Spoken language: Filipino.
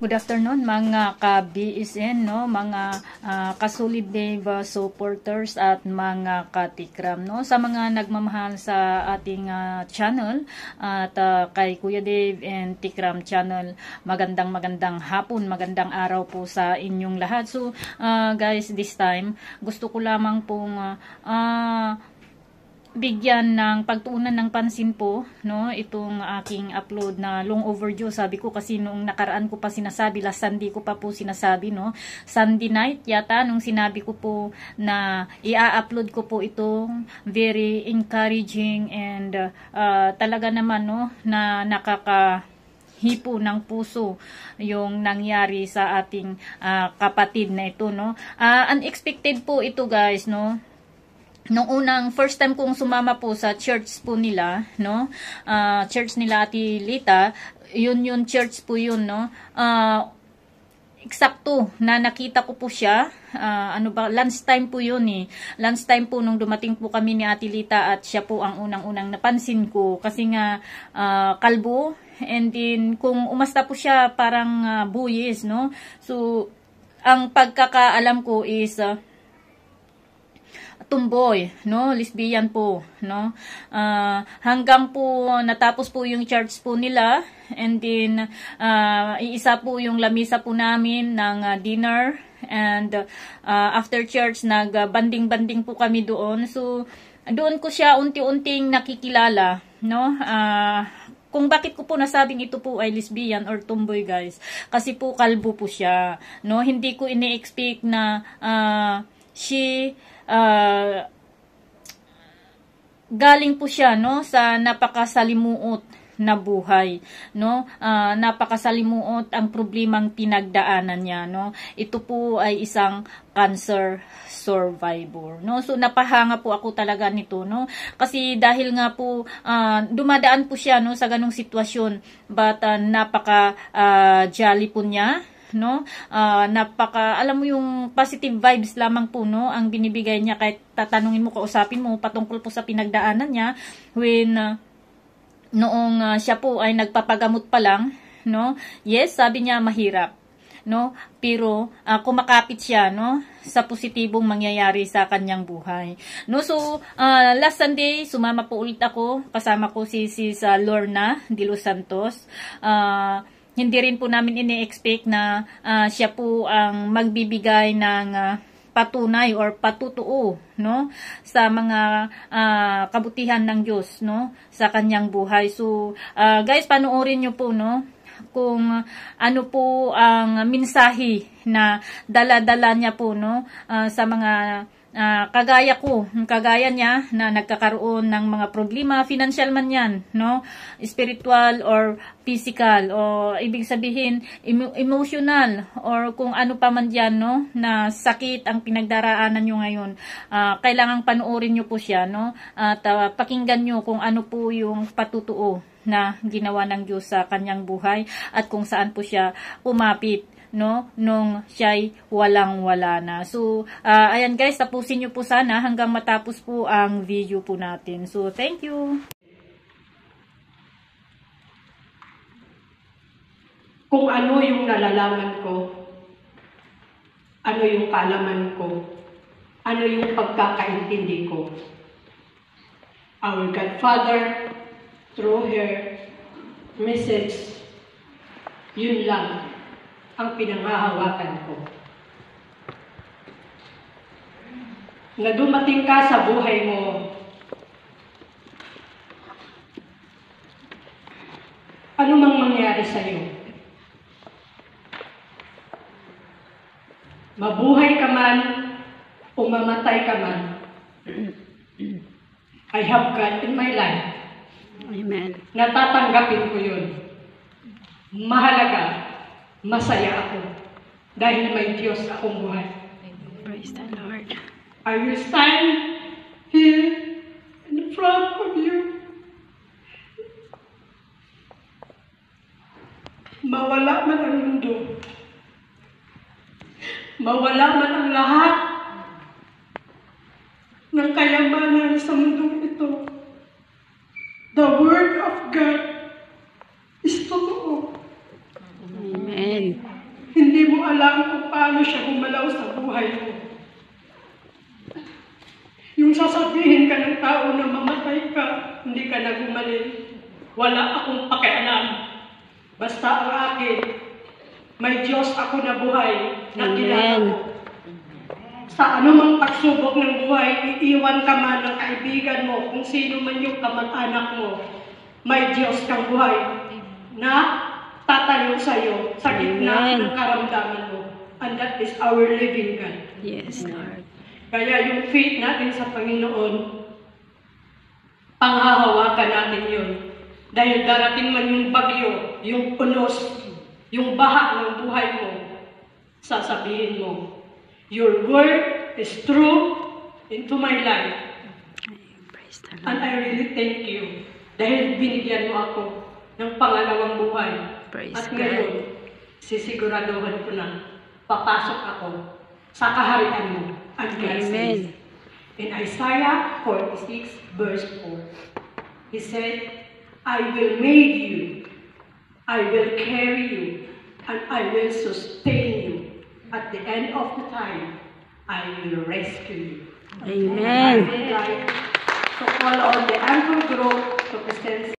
Good afternoon mga ka-BSN, no? Mga kasolid Dave supporters at mga katikram, no? Sa mga nagmamahal sa ating channel at kay Kuya Dave and Tikram channel, magandang hapon, magandang araw po sa inyong lahat. So guys, this time gusto ko lamang pong bigyan ng pagtuunan ng pansin po, no, itong aking upload na long overdue. Sabi ko kasi noong nakaraan ko pa sinasabi, last Sunday ko pa po sinasabi, no, Sunday night yata nung sinabi ko po na i-upload ko po itong very encouraging and talaga naman, no, na hipo ng puso yung nangyari sa ating kapatid na ito, no. Unexpected po ito guys, no. Nung unang first time kong sumama po sa church po nila, no, church nila Ate Lita, yun church po yun, no, eksakto na nakita ko po siya, lunch time po yun eh, lunch time po nung dumating po kami ni Ate Lita at siya po ang unang napansin ko kasi nga kalbo, and then kung umasta po siya parang buyis, no, so ang pagkakaalam ko is tumboy, no, lesbian po, no, hanggang po natapos po yung church po nila, and then iisa po yung lamisa po namin ng dinner, and after church nagbanding po kami doon. So doon ko siya unti-unting nakikilala, no, kung bakit ko po nasabing ito po ay lesbian or tomboy guys, kasi po kalbo po siya, no, hindi ko ini-expect na galing po siya, no, sa napakasalimuot na buhay, no, napakasalimuot ang problemang pinagdaanan niya, no. Ito po ay isang cancer survivor, no. So napahanga po ako talaga nito, no, kasi dahil nga po dumadaan po siya, no, sa ganung sitwasyon, but napaka jolly po niya, no, alam mo yung positive vibes lamang po, no, ang binibigay niya kahit tatanungin mo, kausapin mo patungkol po sa pinagdaanan niya when noong siya po ay nagpapagamot pa lang, no. Yes, sabi niya mahirap, no, pero kumakapit siya, no, sa positibong mangyayari sa kanyang buhay, no. So last Sunday sumama po ulit ako, kasama ko si Lorna de Los Santos. Hindi rin po namin ini-expect na siya po ang magbibigay ng patunay or patutuo, no, sa mga kabutihan ng Diyos, no, sa kanyang buhay. So guys, panoorin niyo po, no, kung ano po ang mensahe na dala-dala niya po, no, sa mga kagaya niya na nagkakaroon ng mga problema, financial man yan, no, spiritual or physical, o ibig sabihin emotional, or kung ano pa man dyan, no, na sakit ang pinagdaraanan nyo ngayon. Kailangang panoorin nyo po siya, no, at pakinggan nyo kung ano po yung patutuo na ginawa ng Diyos sa kanyang buhay at kung saan po siya umapit, no, nung siya'y walang-wala na. So ayan guys, tapusin nyo po sana hanggang matapos po ang video po natin. So thank you. Kung ano yung nalalaman ko, ano yung kaalaman ko, ano yung pagkakaintindi ko, our Godfather through her message, yun lang ang pinanghahawakan ko. Na dumating ka sa buhay mo, ano mang mangyari sa'yo, mabuhay ka man o mamatay ka man, I have God in my life. Amen. Natatanggapin ko yun. Mahalaga, masaya ako dahil may Diyos akong buhay. Praise the Lord. I will stand here in front of you. Mawala man ang mundo, mawala man ang lahat ng kayamanan sa mundong ito, the Word of God is totoo. Amen. alam kung paano siya gumalaw sa buhay mo. Yung sasabihin ka ng tao na mamatay ka, hindi ka na gumaling. Wala akong pakialam. Basta ang akin, may Diyos ako na buhay na kilala ko. Sa anumang pagsubok ng buhay, iiwan ka man ng kaibigan mo, kung sino man yung kamag-anak mo, may Diyos kang buhay na tatayo sa iyo sa gitna ng karamdaman mo. And that is our living God. Yes, Lord. Kaya yung faith natin sa Panginoon, panghahawakan natin yun. Dahil darating man yung bagyo, yung unos, yung baha ng buhay mo, sasabihin mo, your word is true into my life. Praise the Lord. And I really thank you. Dahil binigyan mo ako ng pangalawang buhay. Praise At God. ngayon, sisiguraduhan ko na papasok ako sa kaharian mo. And God Amen. says, in Isaiah 46 verse 4, He said, I will make you, I will carry you, and I will sustain you. At the end of the time, I will rescue you. I Amen. would like to call on the Anchor Group to present